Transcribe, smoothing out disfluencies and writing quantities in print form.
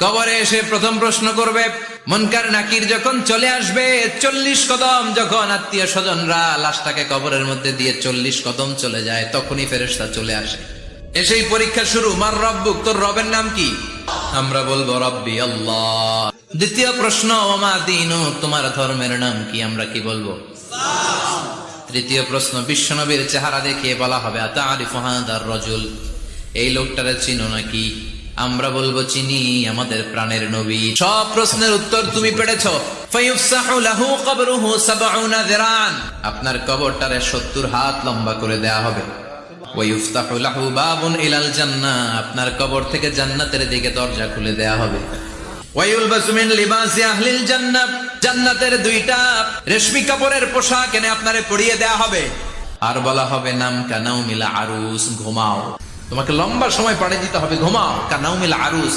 কবরে এসে প্রথম প্রশ্ন করবে, মুনকার নাকির যখন চলে আসবে, 40 কদম যখন আত্মীয় স্বজনরা লাশটাকে কবরের মধ্যে দিয়ে 40 কদম চলে যায়, তখনই ফেরেশতা চলে আসে। এসেই পরীক্ষা শুরু, মার রব্বুক, তোর রবের নাম কি? আমরা বলবো রব্বি আল্লাহ। দ্বিতীয় প্রশ্ন, ওমা দীনু, তোমার ধর্মের নাম কি? আমরা কি বলবো? তৃতীয় প্রশ্ন, বিশ্বনবীর চেহারা দেখিয়ে বলা হবে, আতারিফু হাদার রাজুল, এই লোকটারে চিনো নাকি? আমরা বলবো চিনি, আমাদের প্রাণের নবী। সব প্রশ্নের উত্তর তুমি পেরেছো। ফায়ুফসাহু লাহু কবরুহু 70 যিরান, আপনার কবরটারে 70 হাত লম্বা করে দেয়া হবে। ওয়ায়ুফতাহু লাহু বাবুন ইলাল জান্নাহ, আপনার কবর থেকে জান্নাতের দিকে দরজা খুলে দেয়া হবে। ওয়ায়ুলবাসু মিন লিবাসি আহলিল জান্নাহ, জান্নাতের 2টা রেশমি কাপড়ের পোশাক এনে আপনারে পরিয়ে দেয়া হবে। আর বলা হবে, নাম কানাউমিল আরুস, ঘুমাও। তোমাকে লম্বা সময় পাড়ি দিতে হবে, ঘুমাও। কানাউমিল আরুস,